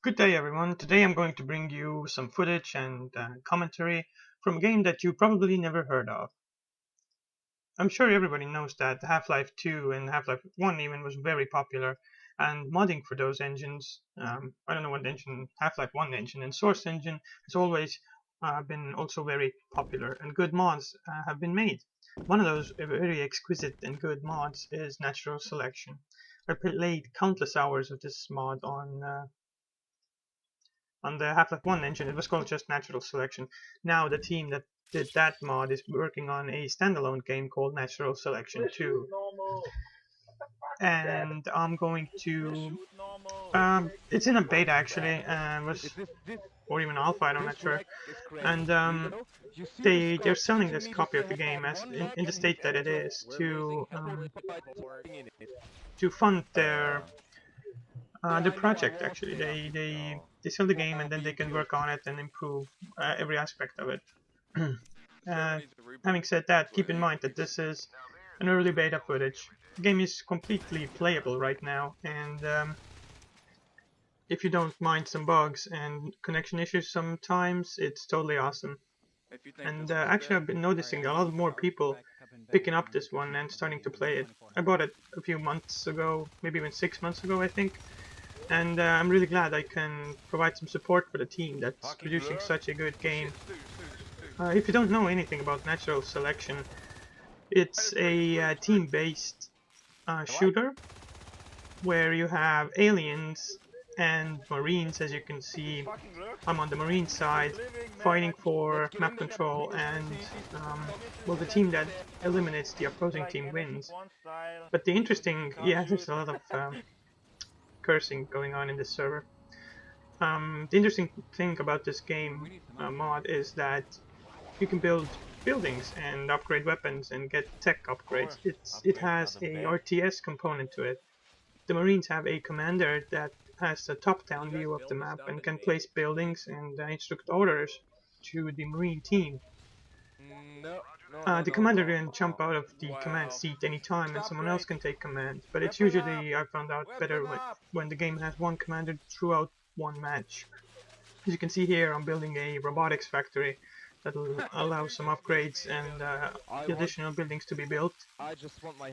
Good day everyone, today I'm going to bring you some footage and commentary from a game that you probably never heard of. I'm sure everybody knows that Half-Life 2 and Half-Life 1 even was very popular, and modding for those engines, I don't know what engine, Half-Life 1 engine and Source engine has always been also very popular, and good mods have been made. One of those very exquisite and good mods is Natural Selection. I played countless hours of this mod on the Half-Life 1 engine. It was called just Natural Selection. Now the team that did that mod is working on a standalone game called Natural Selection 2. And I'm going to... it's in a beta actually, or even alpha, I'm not sure. And they're selling this copy of the game as in the state that it is to fund their project. Actually, they sell the game and then they can work on it and improve every aspect of it. uh, Having said that, keep in mind that this is an early beta footage. The game is completely playable right now, and if you don't mind some bugs and connection issues sometimes, it's totally awesome. And actually, I've been noticing a lot more people picking up this one and starting to play it. I bought it a few months ago, maybe even 6 months ago, I think. And I'm really glad I can provide some support for the team that's producing such a good game. If you don't know anything about Natural Selection, it's a team-based shooter where you have aliens and marines. As you can see, I'm on the marine side fighting for map control, and well, the team that eliminates the opposing team wins. But the interesting, yeah, there's a lot of cursing going on in this server. The interesting thing about this game mod is that you can build buildings and upgrade weapons and get tech upgrades. It has a RTS component to it. The Marines have a commander that has a top-down view of the map and can place buildings and instruct orders to the Marine team. The commander can jump out of the command seat anytime and someone else can take command, but it's usually, I found out, better when the game has one commander throughout one match. As you can see here, I'm building a robotics factory that will allow some upgrades and additional buildings to be built.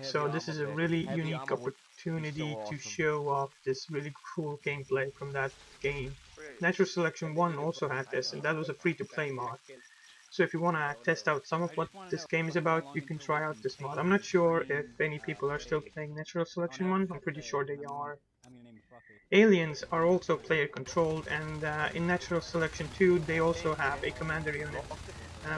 So this is a really unique opportunity to show off this really cool gameplay from that game. Natural Selection 1 also had this, and that was a free-to-play mod. So if you want to test out some of what this game is about, you can try out this mod. I'm not sure if any people are still playing Natural Selection 1, I'm pretty sure they are. Aliens are also player controlled, and in Natural Selection 2 they also have a commander unit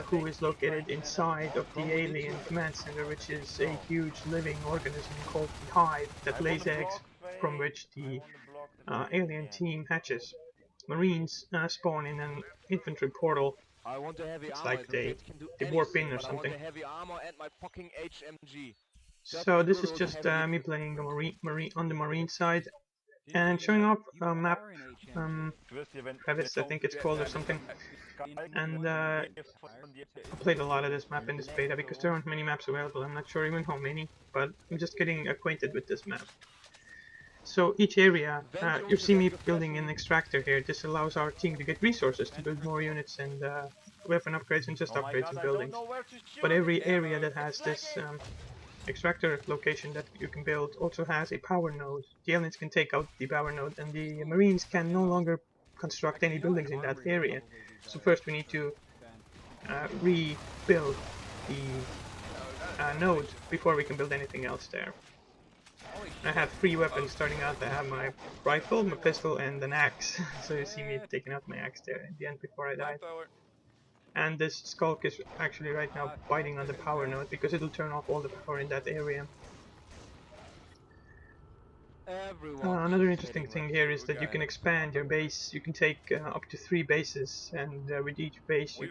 who is located inside of the alien command center, which is a huge living organism called the Hive that lays eggs from which the alien team hatches. Marines spawn in an infantry portal. It's like they warp in or something. So this is just me playing on the marine side and showing off a map, Crevice I think it's called or something. And I played a lot of this map in this beta because there aren't many maps available. I'm not sure even how many, but I'm just getting acquainted with this map. So each area, you see me building an extractor here. This allows our team to get resources to build more units and weapon upgrades and just upgrades in buildings. But every area that has this extractor location that you can build also has a power node. The aliens can take out the power node and the marines can no longer construct any buildings in that area. So first we need to rebuild the node before we can build anything else there. I have 3 weapons starting out. I have my rifle, my pistol, and an axe. So you see me taking out my axe there at the end before I die. And this skulk is actually right now biting on the power node because it'll turn off all the power in that area. Another interesting thing here is that you can expand your base. You can take up to 3 bases, and with each base you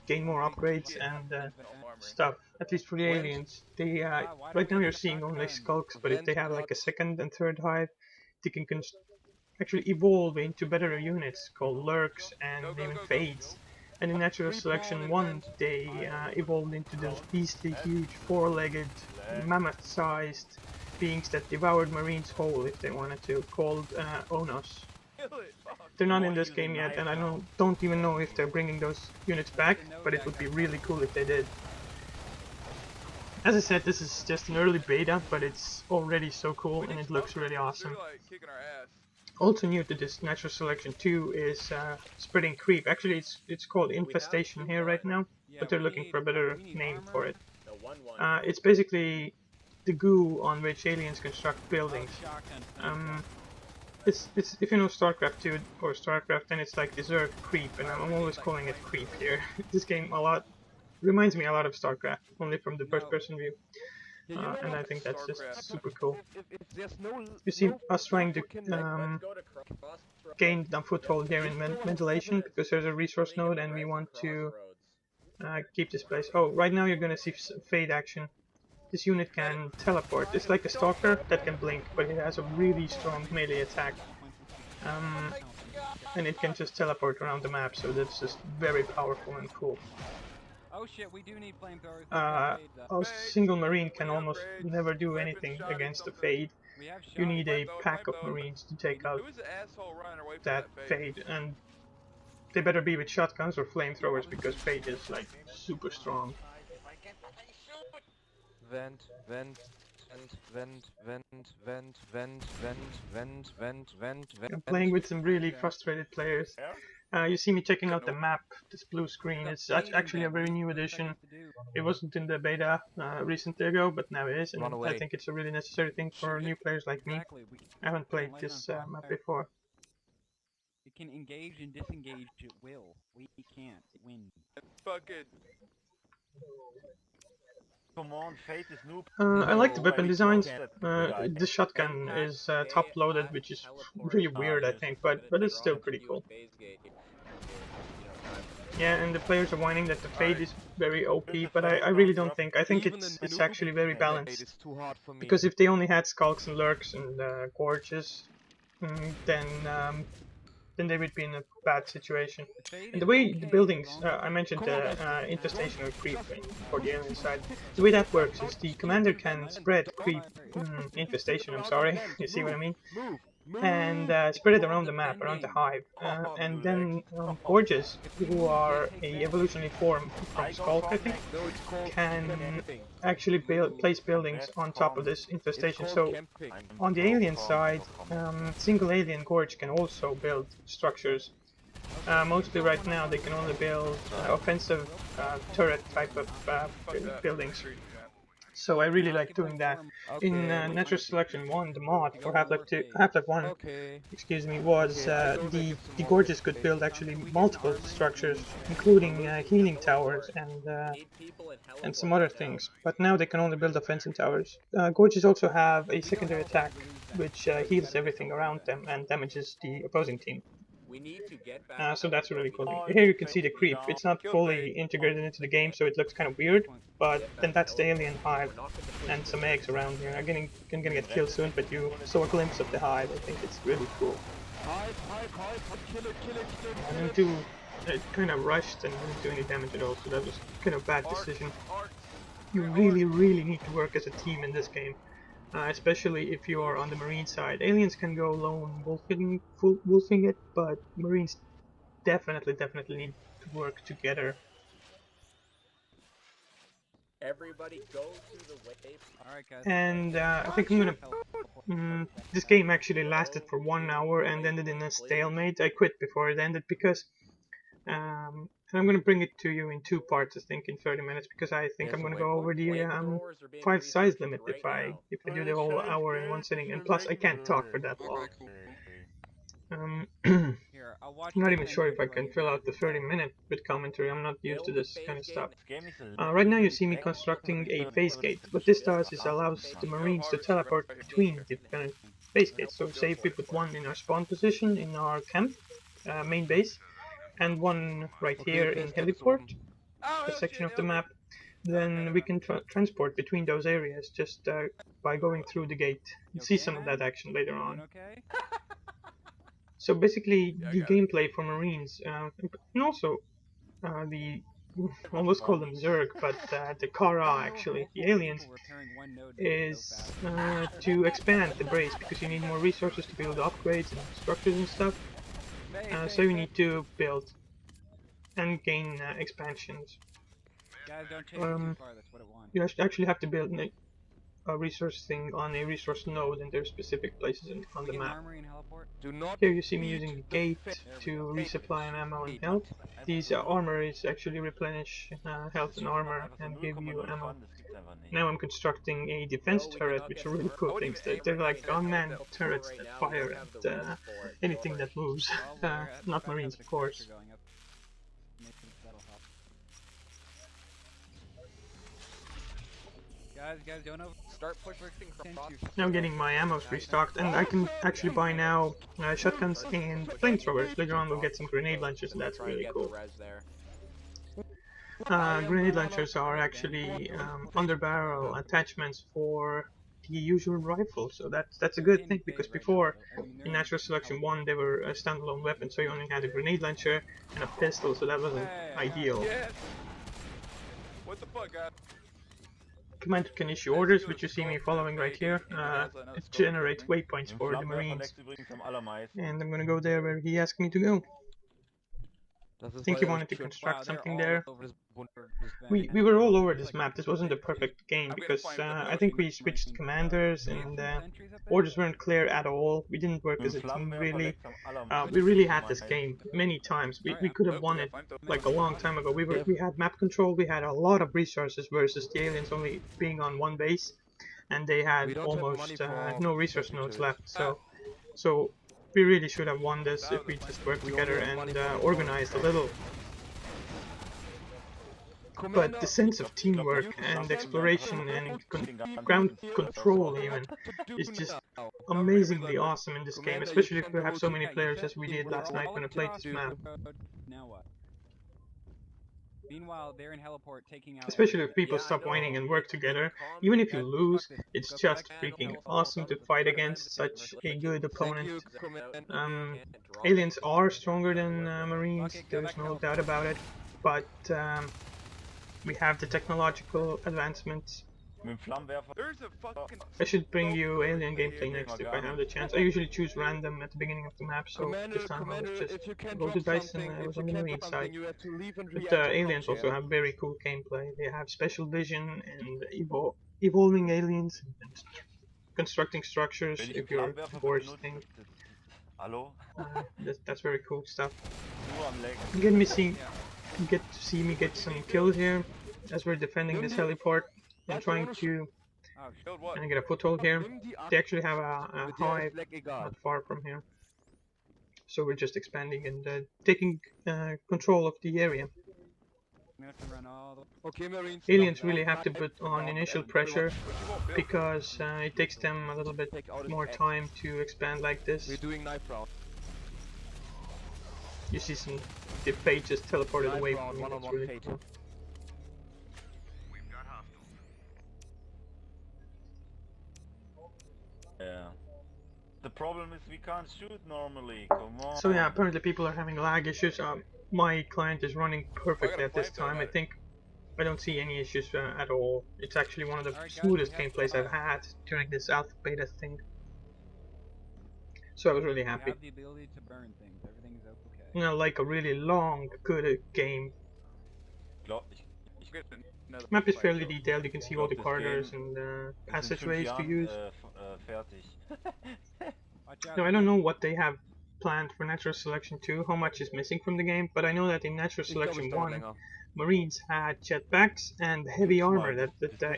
gain more upgrades and stuff. At least for the aliens. They right now you're seeing only skulks, but if they have like a second and third hive, they can actually evolve into better units called lurks and even fades. And in Natural Selection 1 they evolved into those beastly huge 4-legged mammoth-sized beings that devoured marines whole if they wanted to, called Onos. They're not in this game yet, and I don't even know if they're bringing those units back, but it would be really cool if they did. As I said, this is just an early beta, but it's already so cool and it looks really awesome. Also new to this natural selection 2 is spreading creep. Actually, it's called infestation here right now, but they're looking for a better name for it. It's basically the goo on which aliens construct buildings. It's if you know StarCraft 2 or StarCraft, then it's like desert creep, and I'm always calling it creep here. This game reminds me a lot of StarCraft, only from the first-person view. And I think that's just super cool. You see us trying to gain a foothold here in ventilation because there's a resource node and we want to keep this place. Oh, right now you're gonna see fade action. This unit can teleport. It's like a stalker that can blink, but it has a really strong melee attack. And it can just teleport around the map, so that's just very powerful and cool. Oh shit, we do need flamethrowers. A single marine can almost never do anything against the fade. You need a pack of marines to take out that fade, and they better be with shotguns or flamethrowers because fade is like super strong. Vent, vent, vent, vent, vent, vent, vent, vent, vent, vent, vent. I'm playing with some really frustrated players. You see me checking out the map, this blue screen. It's actually a very new addition. It wasn't in the beta recently ago, but now it is, and I think it's a really necessary thing for new players like me. I haven't played this map before. It can engage and disengage at will. We can't win. I like the weapon designs. The shotgun is top-loaded, which is really weird, I think, but it's still pretty cool. Yeah, and the players are whining that the fade is very OP, but I really don't think. I think it's actually very balanced. Because if they only had skulks and lurks and gorges, then they would be in a bad situation. And the way the buildings, I mentioned the infestation or creep for the alien side, the way that works is the commander can spread creep, infestation, I'm sorry, you see what I mean? And spread it around the map, around the hive. And then gorges, who are a evolutionary form from Skulk, I think, can actually place buildings on top of this infestation. So on the alien side, single alien gorge can also build structures. Mostly right now they can only build offensive turret type of buildings. So I really like doing that. In Natural Selection 1, the mod for Half-Life 1, excuse me, was the gorges could build actually multiple structures, including healing towers and some other things. But now they can only build offensive towers. Gorges also have a secondary attack, which heals everything around them and damages the opposing team. So that's really cool. Here you can see the creep. It's not fully integrated into the game, so it looks kind of weird, but then that's the alien hive and some eggs around here. I'm gonna get killed soon, but you saw a glimpse of the hive. I think it's really cool. I didn't do it, kind of rushed and didn't do any damage at all, so that was kind of a bad decision. You really need to work as a team in this game. Especially if you are on the marine side. Aliens can go lone wolfing it, but marines definitely need to work together. Everybody go to the wave. Alright guys. And I think I'm gonna... this game actually lasted for 1 hour and ended in a stalemate. I quit before it ended because... and I'm going to bring it to you in 2 parts, I think, in 30 minutes, because I think I'm going to go over the 5 size limit if I do the whole hour in one sitting, and plus I can't talk for that long. I'm not even sure if I can fill out the 30-minute with commentary. I'm not used to this kind of stuff. Right now you see me constructing a phase gate. What this does is allows the marines to teleport between different phase gates. So say if we put one in our spawn position in our camp, main base, and one right here in heliport, a section of the map, then we can transport between those areas just by going through the gate. You'll see some of that action later on. So basically the gameplay for Marines, and also the almost call them Zerg, but the Kara actually, the aliens, is to expand the base because you need more resources to build upgrades and structures and stuff. So you need to build and gain expansions. Guys, don't chase it too far. That's what it wants. You actually have to build a resource thing on a resource node, and there's specific places on the map. Do not Here you see me using the gate to resupply an ammo and health. These armories actually replenish health and armor and give you ammo. Now I'm constructing a defense turret, which are really cool things. They're like unmanned turrets that fire at anything that moves. Not marines, of course. Guys, don't Start pushing cross. Now getting my ammo restocked, and I can actually buy now shotguns and flamethrowers. Later on we'll get some grenade launchers, and that's really cool. Grenade launchers are actually under-barrel attachments for the usual rifle, so that's a good thing, because before, in Natural Selection 1, they were a standalone weapon, so you only had a grenade launcher and a pistol, so that wasn't ideal. Yes. What the fuck, guys? Commander can issue orders, which you see me following right here. It generates waypoints for the Marines. And I'm gonna go there where he asked me to go. I think he wanted to construct something there. We were all over this map. This wasn't a perfect game because I think we switched commanders and orders weren't clear at all. We didn't work as a team really. We really had this game many times. We could have won it like a long time ago. We had map control. We had a lot of resources versus the aliens only being on one base, and they had almost no resource nodes left. So we really should have won this if we just worked together and organized a little. But the sense of teamwork and exploration and ground control even is just amazingly awesome in this game, especially if we have so many players as we did last night when I played this map. Now what? Meanwhile, they're in Heliport taking out. Especially if people stop whining and work together. Even if you lose, it's just freaking awesome to fight against such a good opponent. Aliens are stronger than Marines, there's no doubt about it, but we have the technological advancements. I should bring you alien gameplay next if I have the chance. I usually choose random at the beginning of the map, so this time I was just roll the dice and I was on the Marine side. But aliens also have very cool gameplay. They have special vision and evolving aliens and constructing structures if you're foresting. That's very cool stuff. You get to see me get some kills here as we're defending this heliport. I'm trying to get a foothold here. They actually have a hive not far from here. So we're just expanding and taking control of the area. Aliens really have to put on initial pressure because it takes them a little bit more time to expand like this. You see some the fate just teleported away from me. That's really cool. Yeah. The problem is we can't shoot normally. Come on. So yeah, apparently people are having lag issues. My client is running perfectly at this time. I don't see any issues at all. It's actually one of the smoothest gameplays I've had during this alpha beta thing. So I was really happy. You know, like a really long, good game. Map is fairly detailed. You can see all the corridors and passageways to use. Now I don't know what they have planned for Natural Selection 2, how much is missing from the game, but I know that in Natural Selection 1, Marines had jetpacks and heavy armor that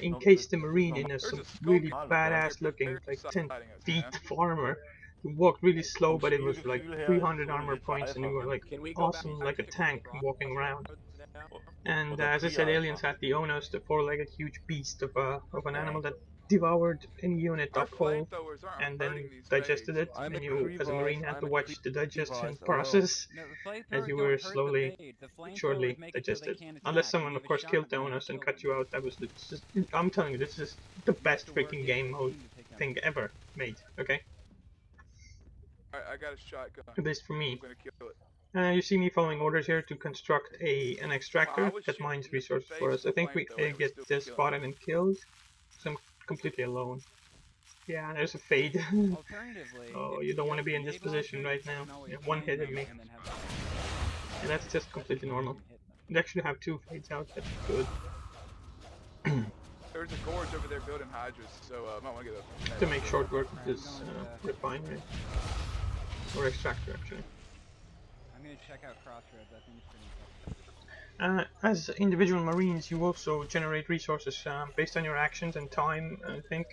encased the Marine in some really badass looking, like 10 feet of armor. You walked really slow, but it was like 300 armor points and you were like awesome, like a tank walking around. And as I said, aliens had the Onos, the four-legged huge beast of an animal that devoured any unit up whole and then digested it, and you as a Marine had to watch the digestion process as you were surely digested. Unless someone of course killed the Onos and cut you out. That was just, I'm telling you, this is the best freaking game mode thing ever made, okay? I got a shotgun. At least for me. I'm gonna kill it. You see me following orders here to construct an extractor that mines resources for us. I think we get spotted and killed, so I'm completely alone. Yeah, there's a fade. Alternatively, Oh, if you don't want to be in grenade this position launchers, right you now. can always Yeah, one find hit at them me. and then have And that's just completely normal. you can hit them. They actually have 2 fades out, that's good. There's a gorge over there building hydras, so might want to get a. To make short work of this refinery. Or extractor, actually. I'm gonna check out Crossroads. I think it's pretty impressive. As individual marines, you also generate resources based on your actions and time. I think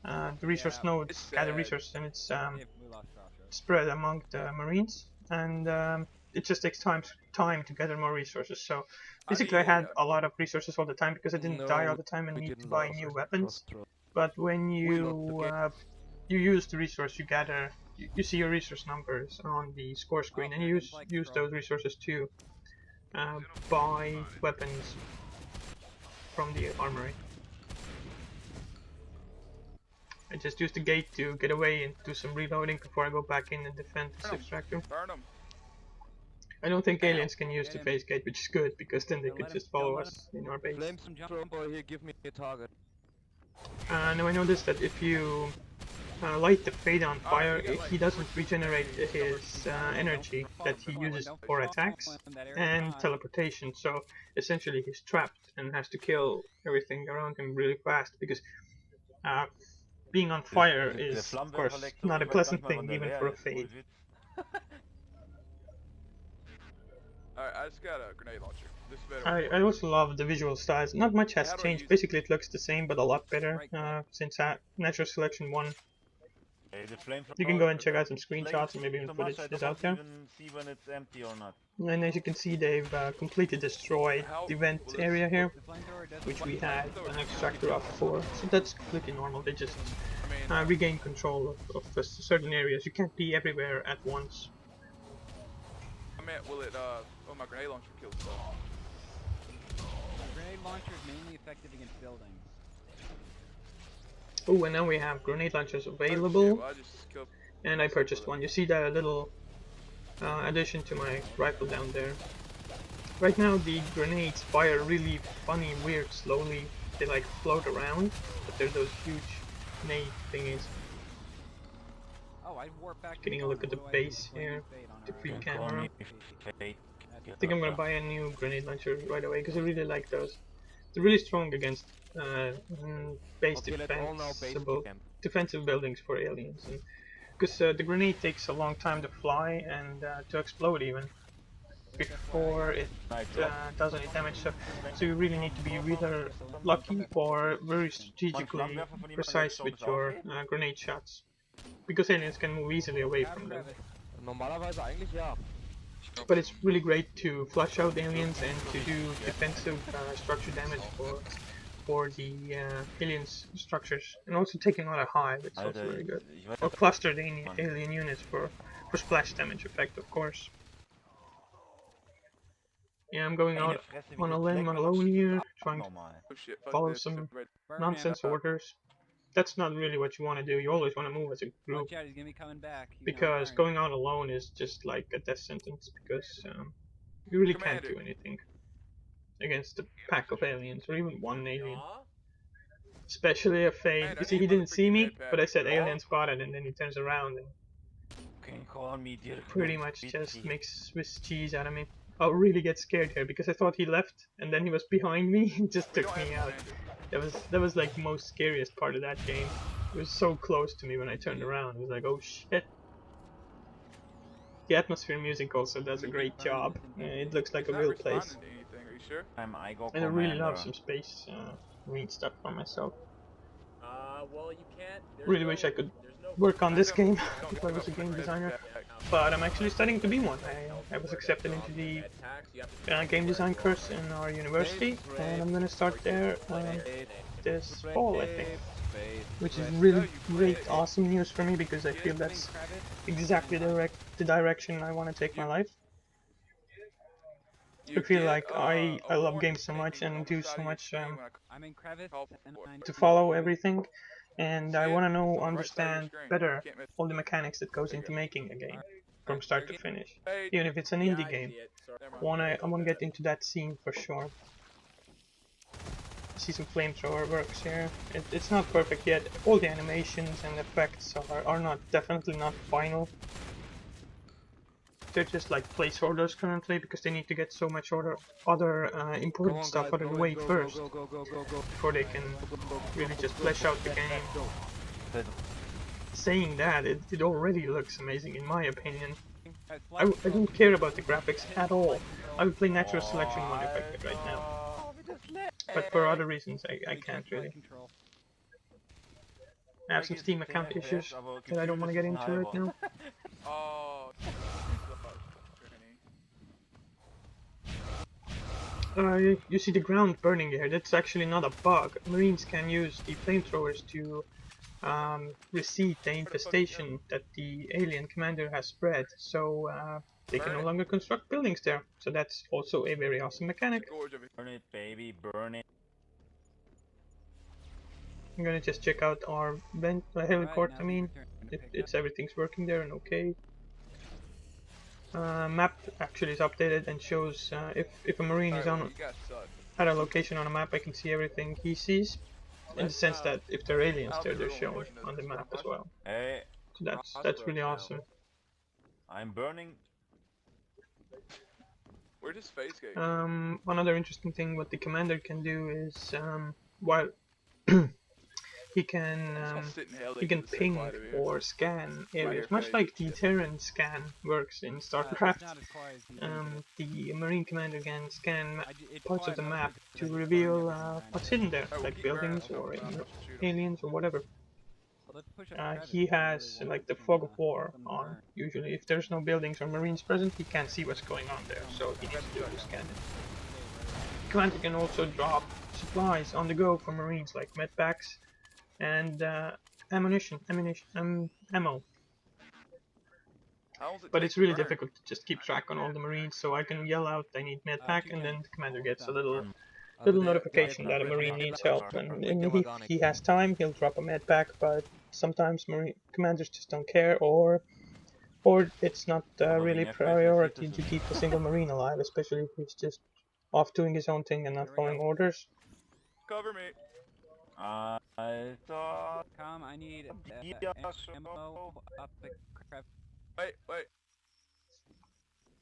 the resource Yeah, nodes gather resources, and it's If we lost Crossroads. spread among the marines, and it just takes time to gather more resources. So basically, I had a lot of resources all the time because I didn't die all the time and need to buy new weapons. But when you use the resource you gather, you see your resource numbers on the score screen, and you use those resources to buy weapons from the armory. I just use the gate to get away and do some reloading before I go back in and defend this extractor. Burn them. I don't think aliens can use the phase gate, which is good, because then they can just follow us in our base. Flame some jump boy here, give me a target. Now I noticed that if you light the fade on fire, he doesn't regenerate his energy that he uses for attacks and teleportation, so essentially he's trapped and has to kill everything around him really fast, because being on fire is, of course, not a pleasant thing, even for a fade. Alright, I just got a grenade launcher. This better. I also love the visual styles. Not much has changed, basically it looks the same, but a lot better since Natural Selection 1. You can go and check out some screenshots and maybe even footage is out there. See when it's empty or not. And as you can see, they've completely destroyed the vent area here, which we had an extractor up for. So that's completely normal. They just regain control of certain areas. You can't be everywhere at once. I meant, will it, oh, my grenade launcher kills stuff. The grenade launcher is mainly effective against buildings. Oh, and now we have grenade launchers available, I just killed. and I purchased one. You see the little addition to my rifle down there. Right now the grenades fire really funny, weird, slowly. They like float around, but they're those huge grenade thingies. Oh, I warp back. Getting a look at the base here, the free camera. I think I'm gonna buy a new grenade launcher right away because I really like those. They're really strong against base defensive buildings for aliens, because the grenade takes a long time to fly and to explode even before it does any damage. So you really need to be either lucky or very strategically precise with your grenade shots, because aliens can move easily away from them. Normalerweise eigentlich ja. But it's really great to flush out aliens and to do defensive structure damage for the aliens structures, and also taking out a hive, it's also very good. Or cluster the alien units for splash damage effect, of course. Yeah, I'm going out on a limb alone here, trying to follow some nonsense orders. That's not really what you want to do. You always want to move as a group, Watch out, he's gonna be coming back. because going out alone is just like a death sentence, because you really can't do anything against a pack of aliens, or even one alien. Especially a fade. You see, he didn't see me, but I said alien spotted, and then he turns around and pretty much just makes Swiss cheese out of me. I really get scared here because I thought he left, and then he was behind me and just took me out. That was like the most scariest part of that game. It was so close to me when I turned around. It was like, oh shit. The atmosphere music also does a great job. It looks like a real place. And I really love some space marine stuff for myself. Well, you can't. Really wish I could work on this game if I was a game designer, but I'm actually studying to be one. I was accepted into the game design course in our university, and I'm gonna start there this fall, I think, which is really great, awesome news for me, because I feel that's exactly the direction I want to take my life. I feel like I love games so much and do so much to follow everything, and I want to understand better all the mechanics that goes into making a game. from start to finish, Hey, even if it's an Yeah, indie I game. see it. Sorry. I wanna get into that scene for sure. See some flamethrower works here. It's not perfect yet. All the animations and effects are not definitely not final. They're just like placeholders currently because they need to get so much other important stuff out of the way first before they can really just flesh out the game. Saying that, it already looks amazing in my opinion. I don't care about the graphics at all. I would play natural selection mode if I could right now. But for other reasons I can't really. I have some Steam account issues that I don't want to get into right now. Oh. You see the ground burning here. That's actually not a bug. Marines can use the flamethrowers to recede the infestation that the alien commander has spread, so they can no longer construct buildings there. So that's also a very awesome mechanic. Burn it, baby, burn it. I'm gonna just check out our heliport. I mean, it's everything's working there and okay. Map actually is updated and shows if a marine is on at a location on a map, I can see everything he sees. In the sense that if there are aliens there, they're shown on the map as well. Hey, So that's really awesome. I'm burning. Where does space gate? Another interesting thing what the commander can do is while he can ping or scan areas, much like the Terran scan works in StarCraft. The Marine commander can scan parts of the map to reveal what's hidden there, like buildings or aliens or whatever. He has like the fog of war on. Usually, if there's no buildings or Marines present, he can't see what's going on there, so he needs to do the scanning. Commander can also drop supplies on the go for Marines, like medpacks and ammo. But it's really difficult to just keep track on all the Marines, so I can yell out I need medpack, and then the commander gets a little notification that a Marine needs help, and if he has time, he'll drop a medpack. But sometimes Marine commanders just don't care, or it's not really priority to keep a single Marine alive, especially if he's just off doing his own thing and not following orders. Cover me. I thought. I need ammo up the crevice. Wait.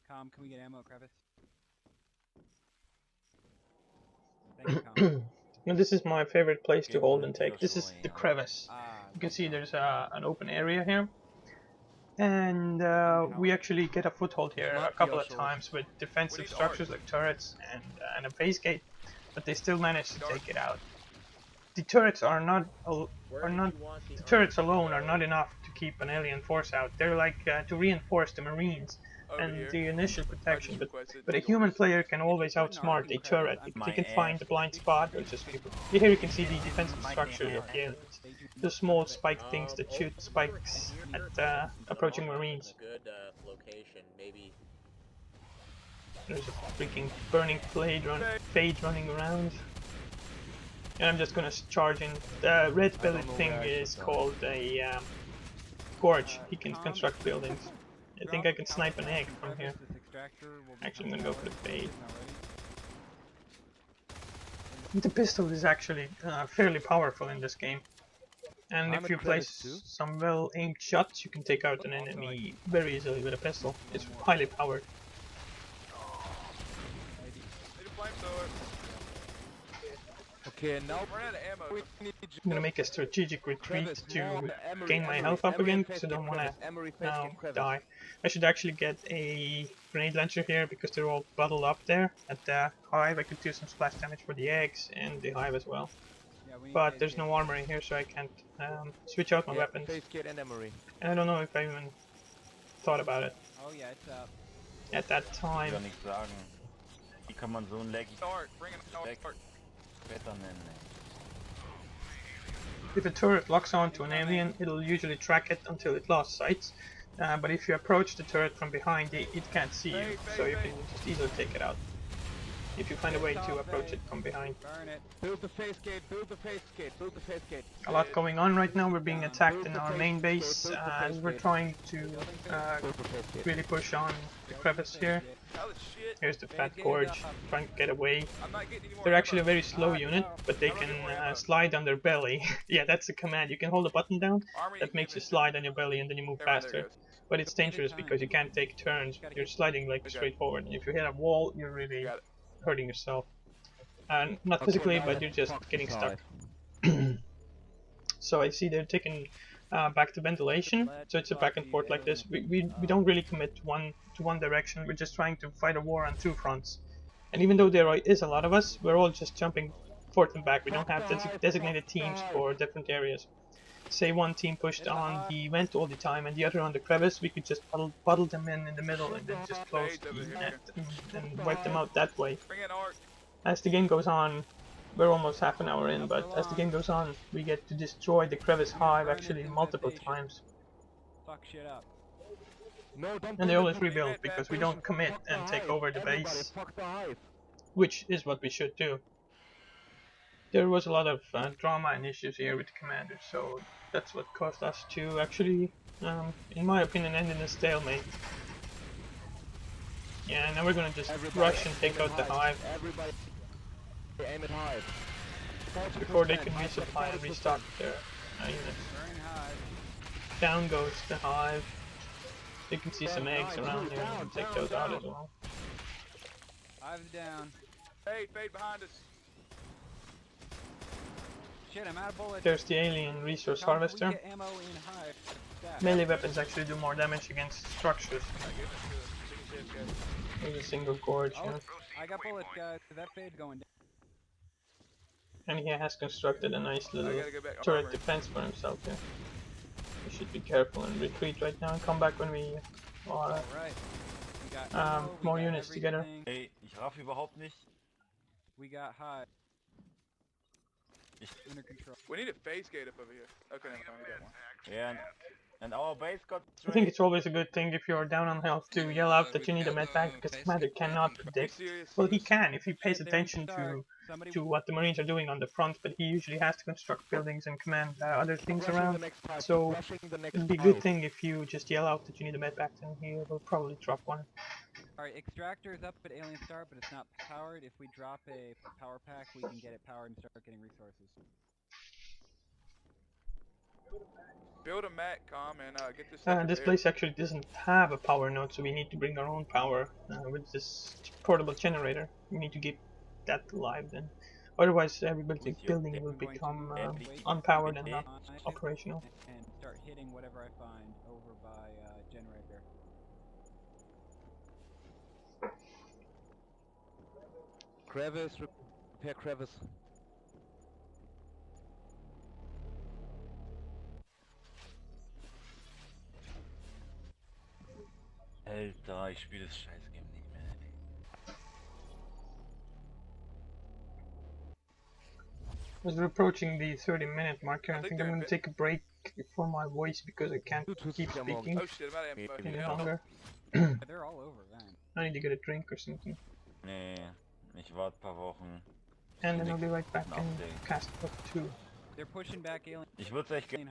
Can we get ammo, crevice? Thank you, Now this is my favorite place to hold and take. This is the crevice. You can see there's an open area here. And we actually get a foothold here a couple of times with defensive structures like turrets and a base gate, but they still manage to take it out. The turrets the turrets alone are not enough to keep an alien force out. They're like to reinforce the Marines and the initial protection, but a human player can always outsmart a turret. They can find the blind spot or just here you can see the defensive structure of the aliens. The small spike things that shoot spikes at approaching Marines. Good location, maybe. There's a freaking burning fade running around. And I'm just gonna charge in. The red bellied thing is called a gorge. He can construct buildings. I think I can snipe an egg from here. Actually, I'm gonna go for the fade. The pistol is actually fairly powerful in this game. And if you place some well-aimed shots, you can take out an enemy very easily with a pistol. It's highly powered. Okay, now I'm gonna make a strategic retreat to gain my health up again because I don't wanna die. I should actually get a grenade launcher here because they're all bottled up there at the hive. I could do some splash damage for the eggs and the hive as well. But there's no armor in here, so I can't switch out my weapons. And I don't know if I even thought about it. Oh yeah, it's up. At that time. Wie kann man so ein Lag If a turret locks onto an alien, it'll usually track it until it lost sight. But if you approach the turret from behind, it can't see you, so you can just easily take it out. if you find a way to approach it from behind. Burn it. Build the face gate, build the face gate, build the face gate. A lot going on right now. We're being attacked in our main base as we're trying to Build the face gate. really push on the crevice here. Holy shit. Here's the Fat Gorge trying to get away. I'm not getting any more They're actually a ammo. very slow unit, but they can slide on their belly. Yeah, that's the command. You can hold a button down Armor that makes you exhibit. slide on your belly and then you move There, there faster. it goes. But it's dangerous because you can't take turns. You're sliding like straight forward. And if you hit a wall, you're really Got it. hurting yourself. Not physically, but you're just getting stuck. So I see they're taking back to ventilation. So it's a back and forth like this. We don't really commit to one direction. We're just trying to fight a war on two fronts. And even though there is a lot of us, we're all just jumping forth and back. We don't have designated teams for different areas. Say one team pushed on the vent all the time and the other on the crevice, we could just puddle them in the middle and then just close the net and wipe them out that way. Bring in arc. As the game goes on, we're almost half an hour in, but as the game goes on, we get to destroy the crevice hive actually multiple times. Fuck shit up. No, don't And they build always it. rebuild because we don't commit and take over the Everybody, base, fuck the hive. which is what we should do. There was a lot of drama and issues here with the commander, so that's what caused us to actually, in my opinion, end in a stalemate. Yeah, now we're gonna just rush and take out the hive Everybody aim at hive. before they can resupply and restock their units. Burn hive. Down goes the hive. You can see some eggs around here, and take those out as well. Hive's down. Fade behind us. Shit, I'm out of bullets. There's the alien resource How can we harvester. get ammo in hive? Stack. Melee weapons actually do more damage against structures. Alright, give it to us. Chicken shit, guys. There's a single gorge Oh, here. I got bullets, guys. That fade going down. And he has constructed a nice I little gotta go back. turret Armor. defense for himself here. We should be careful and retreat right now and come back when we are Right. We got ammo, we more got units together. everything. Ey, ich raff überhaupt nicht. We got hive Ich, under control. We need a phase gate up over here. Okay, never mind. We got one. yeah, and our base got I think it's always a good thing if you're down on health to yell out that you need a med pack because the commander cannot Are you predict. serious? Well, he can if he pays Shit, there we attention start. Somebody to what the Marines are doing on the front, but he usually has to construct buildings and command other things Rushing the around. next hive, So rushing the next it'd be a good hive. thing if you just yell out that you need a med pack, and he will probably drop one. Alright, extractor is up at Alien Star, but it's not powered. If we drop a power pack, we can get it powered and start getting resources. Build a Matcom and get this. This place actually doesn't have a power node, so we need to bring our own power with this portable generator. We need to keep that alive then. Otherwise, every building will become unpowered and not operational. And start hitting whatever I find over by generator. Crevice, repair crevice. Alter, ich spiele das Scheiß-Game nicht mehr. Ey. As we're approaching the 30-minute marker, I I think think I'm they're going to take a break for my voice because I can't keep speaking Oh shit, I'm out of ammo. any Yeah. longer. They're all over, man. I need to get a drink or something. Nee, ich warte ein paar Wochen. And then I'll be right back in Update. Cast Book 2. They're pushing back Alien. Ich würde echt gerne